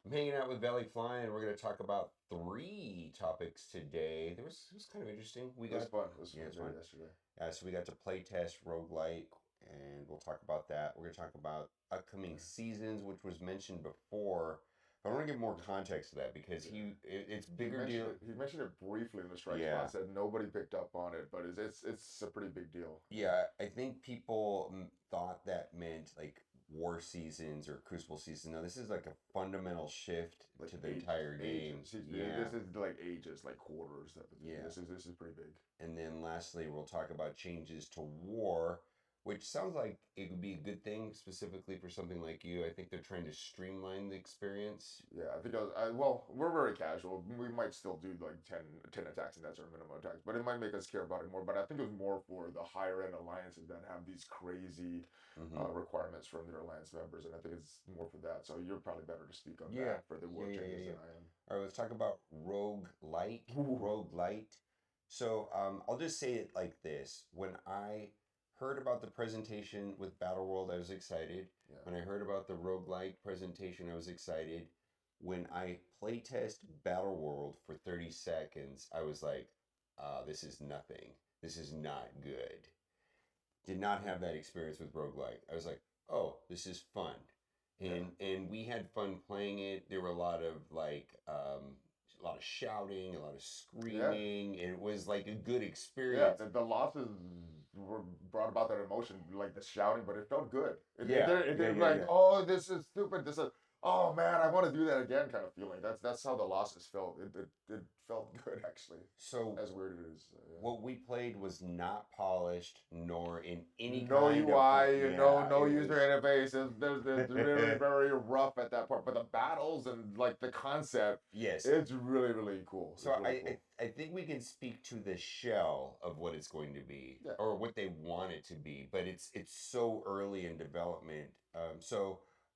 I'm hanging out with Valley Fly, and we're going to talk about three topics today. It was kind of interesting. We It was got fun. It was yeah, fun it's day fun. yesterday. So we got to play test Roguelite, and we'll talk about that. We're going to talk about upcoming seasons, which was mentioned before. I want to give more context to that because Yeah. it's He bigger mentioned deal. it. He mentioned it briefly in the strike Yeah, spot. Said nobody picked up on it, but it's a pretty big deal. yeah. I think people thought that meant like war seasons or crucible season. No, this is like a fundamental shift Like to the entire game. ages. Yeah, This is like ages, like quarters type of thing. yeah. This is pretty big. And then lastly, we'll talk about changes to war, which sounds like it would be a good thing specifically for something like you. I think they're trying to streamline the experience. Yeah, I think well, we're very casual. We might still do like 10 attacks, and that's our minimum attacks. But it might make us care about it more. But I think it was more for the higher end alliances that have these crazy Hmm. requirements from their alliance members, and I think it's more for that. So you're probably better to speak on Yeah, that for the yeah, war yeah, yeah, changes yeah. than I am. All right, let's talk about Roguelite. Ooh. Roguelite. So I'll just say it like this. When I heard about the presentation with Battle World, I was excited. Yeah. When I heard about the Roguelite presentation, I was excited. When I playtest Battle World for 30 seconds, I was like, this is nothing. This is not good. Did not have that experience with Roguelite. I was like, oh, this is fun. Yeah. And we had fun playing it. There were a lot of a lot of shouting, a lot of Yeah. screaming. And it was like a good Yeah, experience. the losses were brought about that emotion, like the shouting, but it felt good. Yeah, It yeah, didn't yeah, like, yeah. oh, this is stupid. This is, oh man, I want to do that again kind of feeling. That's how the losses felt. It felt good actually, So as weird as it is. Yeah. what we played was not polished nor in any No kind of UI, yeah, no it user was interface. It's very very rough at that part. But the battles and like the concept, yes. it's really cool. So It's really cool. I think we can speak to the shell of what it's going to be Yeah. or what they want it to be, but it's so early in development.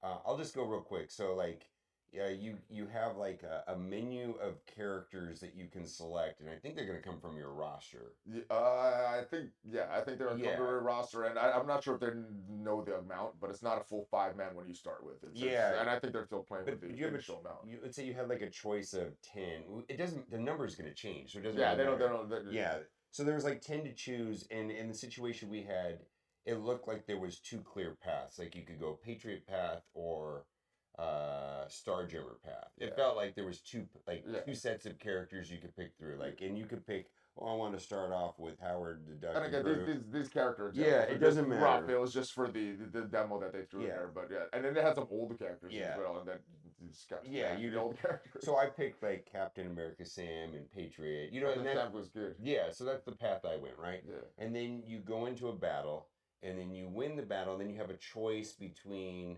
I'll just go real quick. So like yeah, you have like a menu of characters that you can select, and I think they're going to come from your roster. Yeah, I think they're a Yeah, temporary roster, and I'm not sure if they know the amount, but it's not a full 5 man when you start with. yeah, And I think they're still playing with but the you have initial amount. let's say you have like a choice of 10. It doesn't the number is going to change, so it doesn't Yeah, really they matter. don't. Yeah, so there was like 10 to choose, and in the situation we had, it looked like there was two clear paths. Like you could go Patriot path or Starjammer path. It Yeah, felt like there was yeah. two sets of characters you could pick through. Like, and you could pick. Oh, I want to start off with Howard the Duck And and again, Groot. these character Yeah, examples are it just doesn't rough. matter. It was just for the demo that they threw in Yeah, there, but yeah, and then they had some older characters as yeah, well, and then just got yeah. smashed You with the just old characters. so I picked like Captain America Sam and Patriot. You know, And and the that Sam was good. yeah, so that's the path I went, right? Yeah. And then you go into a battle, and then you win the battle, and then you have a choice between.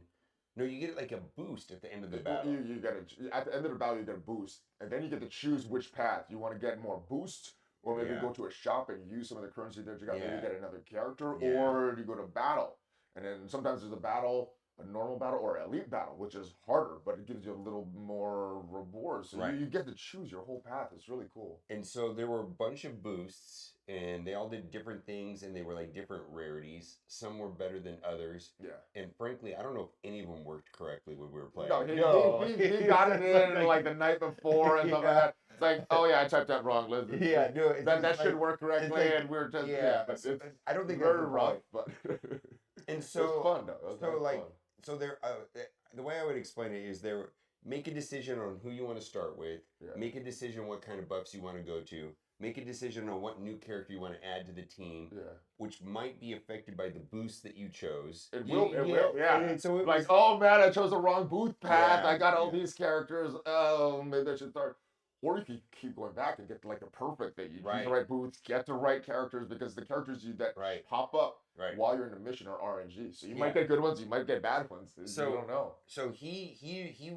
No, you get like a boost at the end of the battle. You got to at the end of the battle you get a boost, and then you get to choose which path you want to get more boost, or maybe Yeah, go to a shop and use some of the currency that you got. Maybe yeah, get another character, yeah, or you go to battle, and then sometimes there's a battle, a normal battle or elite battle, which is harder, but it gives you a little more rewards. So right. you get to choose your whole path. It's really cool. And so there were a bunch of boosts, and they all did different things, and they were like different rarities. Some were better than others. Yeah. And frankly, I don't know if any of them worked correctly when we were playing. No, No. he got it in Like, like the night before and stuff like yeah. that. It's like, oh yeah, I typed that wrong. Yeah, no, That should work it's correctly, like, and we're just yeah, but it's I don't think that's very the rough, point. but And it was fun though. It was so very like, fun. so there, the way I would explain it is there, make a decision on who you want to start with, Yeah, make a decision what kind of buffs you want to go to, make a decision on what new character you want to add to the team, yeah. which might be affected by the boost that you chose. It will, yeah. And so it Like, was, oh man, I chose the wrong booth path. yeah, I got all yeah, these characters. Oh, maybe I should start. Or you can keep going back and get like the perfect that you choose the right, right booths, get the right characters because the characters that right, pop up right. while you're in the mission are RNG. So you Yeah. might get good ones, you might get bad ones. You So don't know. so he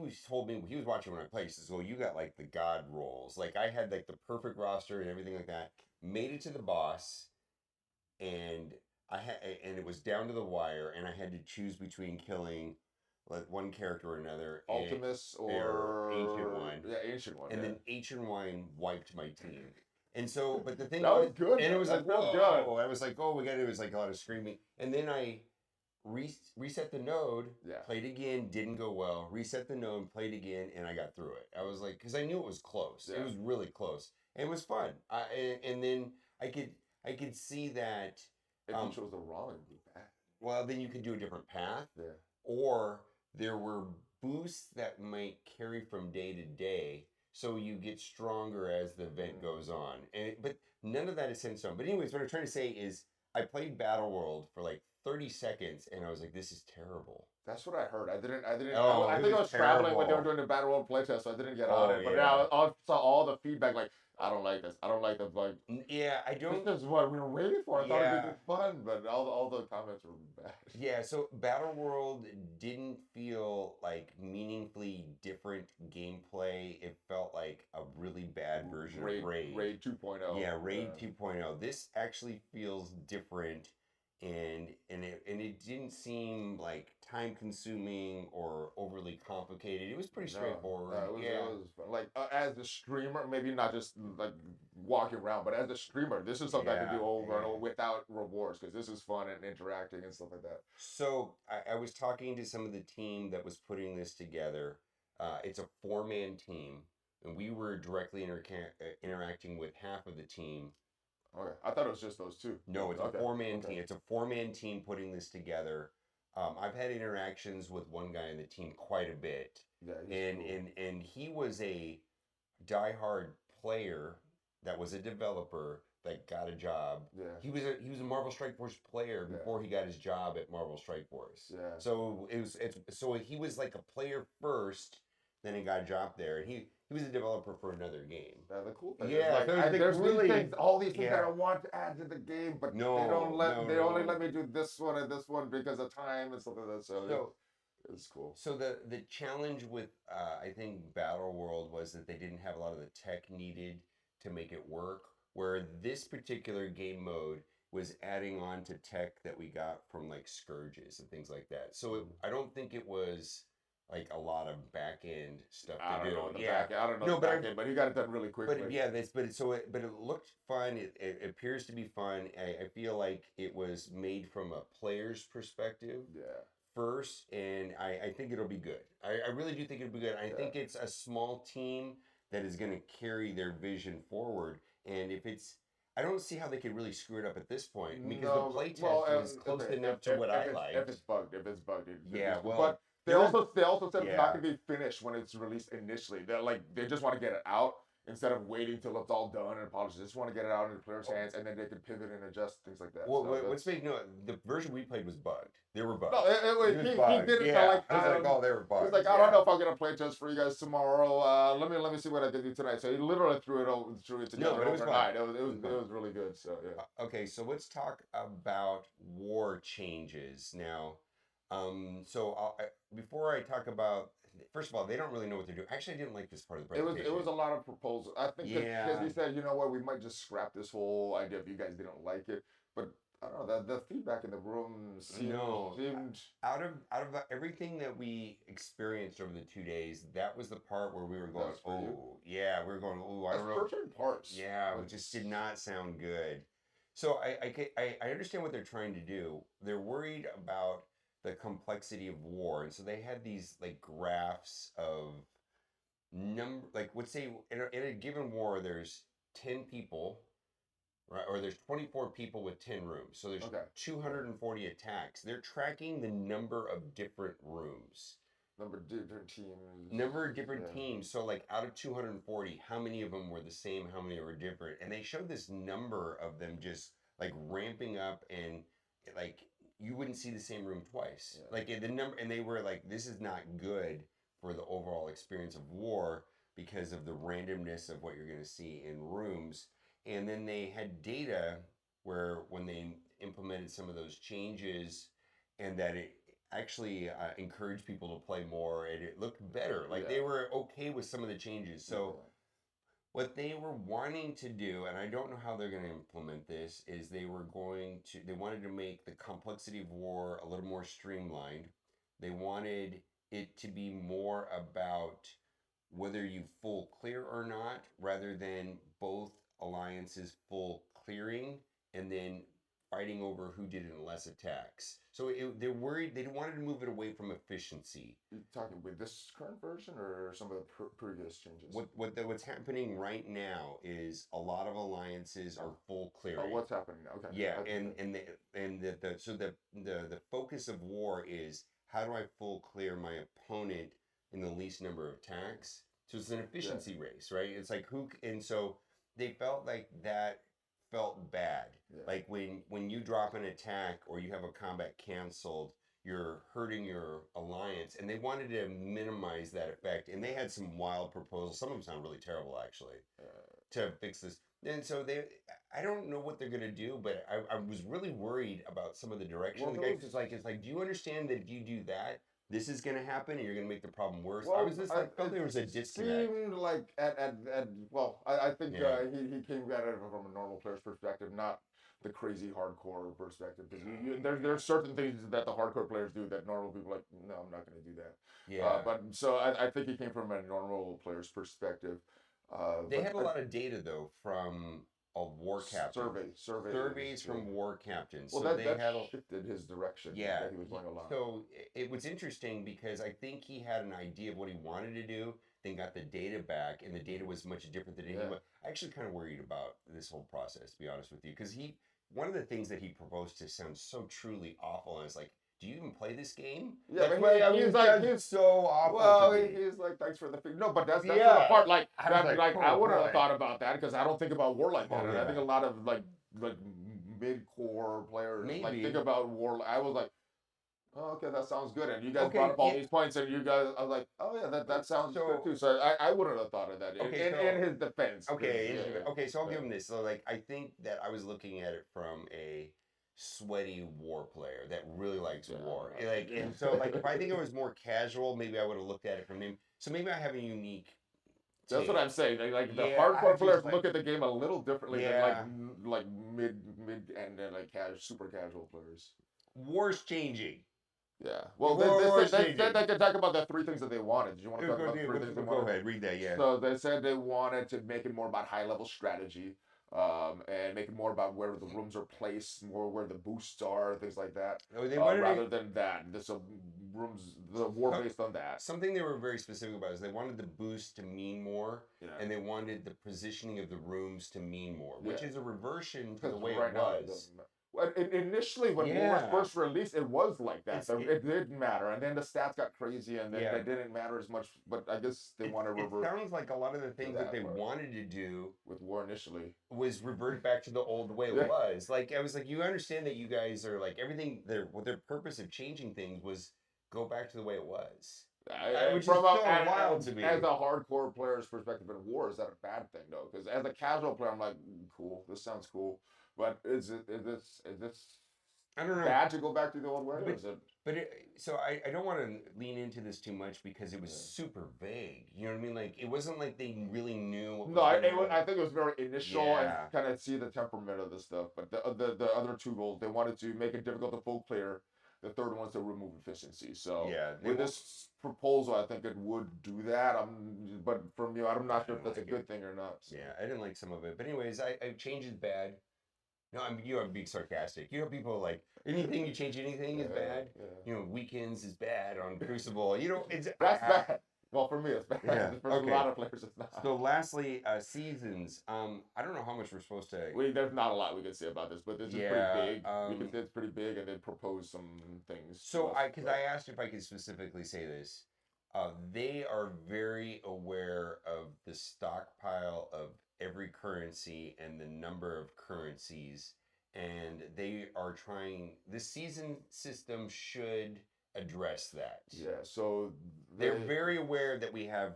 was told me he was watching when I played. He says, "Well, you got like the god rolls. Like I had like the perfect roster and everything like that. Made it to the boss, and and it was down to the wire, and I had to choose between killing like one character or another, Ultimus or Ancient or One, yeah, Ancient One. and Yeah. then Ancient One wiped my team." And so, but the thing That was was, good. and it Though. was That like, felt whoa! good. I was like, oh, we got it. It was like a lot of screaming, and then reset the node, Yeah. played again, didn't go well. Reset the node, played again, and I got through it. I was like, because I knew it was close. It Yeah. was really close. And it was fun. And then I could see that. If you chose the wrong, it'd be bad. Well, then you could do a different path, Yeah. or there were boosts that might carry from day to day, so you get stronger as the event goes on. But none of that is set in stone. But anyways, what I'm trying to say is, I played Battle World for like 30 seconds, and I was like, "This is terrible." That's what I heard. I didn't. Oh, I it think I was was traveling when they were terrible. doing the Battle World playtest, so I didn't get on Oh it. But yeah, yeah, I saw all the feedback. Like, I don't like this. I don't like the like. yeah. I don't. This is what we were waiting for. I thought it'd Yeah, be fun, but all the comments were bad. yeah. So Battle World didn't feel like meaningfully different gameplay. It felt like a really bad version of Raid. Raid 2.0. Yeah, Raid 2.0. This actually feels different, and it didn't seem like time consuming or overly complicated. It was pretty straightforward. No, Yeah. it was fun. Like as a streamer, maybe not just like walking around, but as a streamer, this is something I can do over and over without rewards because this is fun and interacting and stuff like that. So I was talking to some of the team that was putting this together. It's a 4-man team, and we were directly interacting with half of the team. Okay, I thought it was just those two. No, it's a 4-man team. It's a 4-man team putting this together. I've had interactions with one guy in the team quite a bit. Yeah, and he was a diehard player that was a developer that got a job. Yeah. He was a Marvel Strike Force player before he got his job at Marvel Strike Force. Yeah. So so he was like a player first, then he got a job there, and he was a developer for another game. The cool thing Yeah, is, there's these things, all these things that I want to add to the game, but they only let me do this one and this one because of time and stuff like that. So it's cool. So the challenge with I think Battle World was that they didn't have a lot of the tech needed to make it work. Where this particular game mode was adding on to tech that we got from like Scourges and things like that. So I don't think it was like a lot of back end stuff to do. I don't know the back end, but he got it done really quickly. But it looked fun. It appears to be fun. I feel like it was made from a player's perspective. Yeah. First, and I think it'll be good. I really do think it'll be good. I think it's a small team that is going to carry their vision forward. And if it's, I don't see how they could really screw it up at this point because the playtest was close enough to what I like. If it's bugged, yeah. Well, but they also said it's not gonna be finished when it's released initially. They just want to get it out instead of waiting till it's all done and polished. They just want to get it out in the player's hands, and then they can pivot and adjust things like that. Well, what's making the version we played was bugged. They were bugged. No, he did it. Yeah, they were bugged. He's like, I don't know if I'm gonna play test for you guys tomorrow. Let me see what I can do tonight. So he literally threw it together overnight. It was really good. So yeah. Okay, so let's talk about war changes now. Before I talk about, first of all, they don't really know what they're doing. Actually, I didn't like this part of the presentation. It was a lot of proposals. I think because he said, you know what, we might just scrap this whole idea if you guys didn't like it. But I don't know, the feedback in the room seemed out of everything that we experienced over the 2 days, that was the part where we were going, we were going, I don't know. Certain parts. Yeah, it just did not sound good. So I understand what they're trying to do. They're worried about the complexity of war, and so they had these like graphs of let's say in a given war there's 10 people, right, or there's 24 people with 10 rooms, so there's 240 attacks. They're tracking the number of different rooms, number of different teams. So like out of 240, how many of them were the same, how many were different? And they showed this number of them just like ramping up, and like you wouldn't see the same room twice. Like the number, and they were like, this is not good for the overall experience of war because of the randomness of what you're going to see in rooms. And then they had data where when they implemented some of those changes, and that it actually encouraged people to play more, and it looked better. Like they were okay with some of the changes. So what they were wanting to do, and I don't know how they're going to implement this, is they wanted to make the complexity of war a little more streamlined. They wanted it to be more about whether you full clear or not, rather than both alliances full clearing and then fighting over who did less attacks. So they're worried. They wanted to move it away from efficiency. You talking with this current version or some of the previous changes? What's happening right now is a lot of alliances are full clearing. Oh, what's happening now? Okay. Yeah, the focus of war is how do I full clear my opponent in the least number of attacks? So it's an efficiency race, right? It's like and so they felt like that felt bad. Yeah. Like when you drop an attack or you have a combat canceled, you're hurting your alliance, and they wanted to minimize that effect. And they had some wild proposals. Some of them sound really terrible, actually, to fix this. And so I don't know what they're gonna do, but I was really worried about some of the direction of the guys. It's like, do you understand that if you do that, this is gonna happen, and you're gonna make the problem worse? Well, I was just like, felt there was a disconnect. Seemed like I think he came at it from a normal player's perspective, not the crazy hardcore perspective. Because there are certain things that the hardcore players do that normal people are like, no, I'm not going to do that. Yeah. But so I think he came from a normal player's perspective. They had a lot of data though from a war captain. Surveys from war captains. Well, so that shifted his direction. Yeah. That he was going along. So it was interesting because I think he had an idea of what he wanted to do, then got the data back, and the data was much different than anyone. I actually kind of worried about this whole process, to be honest with you, because one of the things that he proposed to sounds so truly awful, and it's like, do you even play this game? Yeah, but he's so awful. Well, he's like, thanks for the fig. No, but that's the part. I wouldn't have thought about that because I don't think about war like that. I think a lot of like mid-core players think about war. I was like, oh, okay, that sounds good. And you guys brought up all these points, and you guys, I was like, oh yeah, that sounds good too. So I wouldn't have thought of that in his defense. Okay, so I'll give him this. So like, I think that I was looking at it from a sweaty war player that really likes war. And so like, if I think it was more casual, maybe I would have looked at it from him. So maybe I have a unique. That's what I'm saying. Like the hardcore players look at the game a little differently than like mid and then like super casual players. War's changing. Yeah. Well, they can talk about the three things that they wanted. Did you want to talk about the three things they wanted? Go ahead, read that. Yeah. So they said they wanted to make it more about high level strategy, and make it more about where the rooms are placed, more where the boosts are, things like that. Rather than that, the war based on that. Something they were very specific about is they wanted the boost to mean more, and they wanted the positioning of the rooms to mean more, which is a reversion to the way it was. Initially, when War first released, it was like that. It didn't matter, and then the stats got crazy, and then they didn't matter as much. But I guess they want to revert. It sounds like a lot of the things that they wanted to do with War initially was revert back to the old way it was. Like, I was like, you understand that you guys are like everything. Their purpose of changing things was go back to the way it was. Which is so wild to me. As a hardcore player's perspective in War, is that a bad thing though? Because as a casual player, I'm like, cool, this sounds cool. But is this I don't know. Bad to go back to the old way? So I don't want to lean into this too much because it was super vague. You know what I mean? Like, it wasn't like they really knew. I think it was very initial and kind of see the temperament of the stuff. But the other two goals, they wanted to make it difficult to full clear. The third one is to remove efficiency. So with this proposal, I think it would do that. But from you, I'm not sure if that's a good thing or not. So. Yeah, I didn't like some of it. But anyways, change is bad. No, you are being sarcastic. You know, people are like, anything you change anything is bad. Yeah. You know, weekends is bad on Crucible. You know, it's that's bad. Well, for me, it's bad. Yeah. For a lot of players, it's not. So, lastly, seasons. I don't know how much we're supposed to. There's not a lot we can say about this, but this is pretty big. We can say it's pretty big, and they propose some things. So, because I asked if I could specifically say this, they are very aware of the stockpile of every currency and the number of currencies, and they are trying. The season system should address that. Yeah, so they're very aware that we have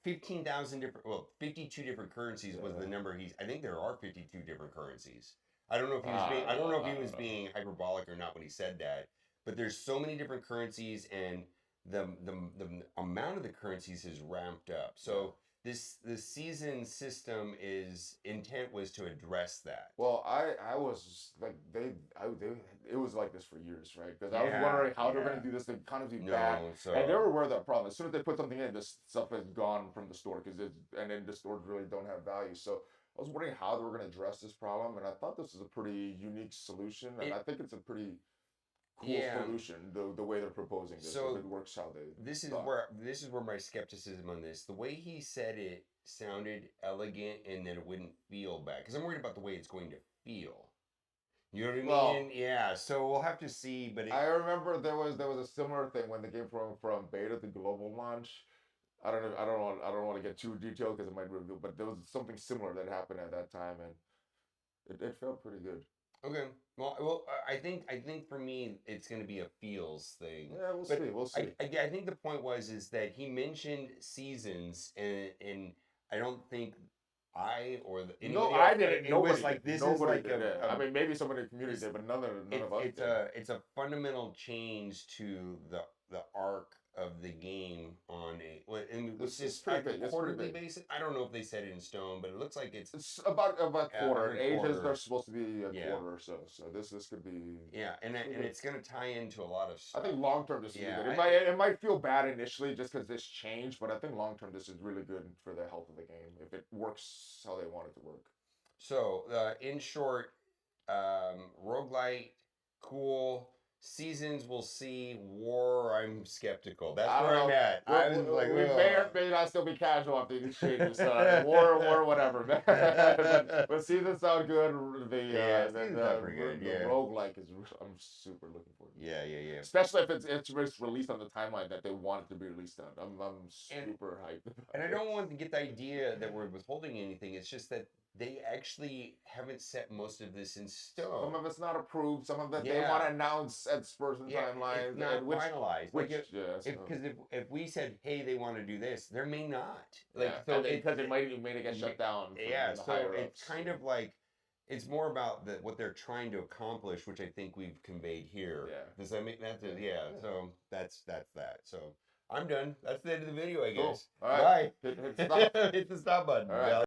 15,000 different, 52 different currencies was the number. I think there are 52 different currencies. I don't know if he was being, I don't know if he was being hyperbolic or not when he said that, but there's so many different currencies, and the amount of the currencies has ramped up. So the season system intent was to address that. Well, I was like it was like this for years, right? Because I was wondering how they're going to do this. They kind of do bad, and they were aware of that problem. As soon as they put something in, this stuff is gone from the store and then the stores really don't have value. So I was wondering how they were going to address this problem, and I thought this was a pretty unique solution, and I think it's a pretty cool solution. The way they're proposing this, if it works how they. This is where my skepticism on this. The way he said it sounded elegant, and that it wouldn't feel bad. Because I'm worried about the way it's going to feel. You know what I mean? Well, yeah. So we'll have to see. But I remember there was a similar thing when the game from beta to global launch. I don't want to get too detailed because it might reveal, but there was something similar that happened at that time, and it felt pretty good. Okay. Well, I think for me it's going to be a feels thing. Yeah, we'll see. I think the point is that he mentioned seasons, and I don't think I didn't. It was like this is like I mean, maybe somebody in the community did, but none of us did. It's a fundamental change to the arc of the game on and it's just a quarterly basis. I don't know if they set it in stone, but it looks like it's about quarter. Ages they're supposed to be a quarter or so. So this could be and it's going to tie into a lot of stuff. I think long term this is really good. It might feel bad initially just because this changed, but I think long term this is really good for the health of the game if it works how they want it to work. So in short, roguelite, cool. Seasons, we'll see. War, I'm skeptical. That's where I'm at. We may or may not still be casual after these changes. War, whatever. but seasons sound good. The roguelike is. I'm super looking forward to. Yeah. Especially if it's released on the timeline that they want it to be released on. I'm super hyped. And I don't want to get the idea that we're withholding anything. It's just that they actually haven't set most of this in stone. Some of it's not approved. Some of it they want to announce at Spurs and timelines. It's not finalized. Because if we said, hey, they want to do this, there may not. Because it might get shut down. So it's kind of like it's more about what they're trying to accomplish, which I think we've conveyed here. Yeah. Does that make that? Yeah. So that's that. So I'm done. That's the end of the video, I guess. Cool. All right. Bye. Hit the stop button. All right.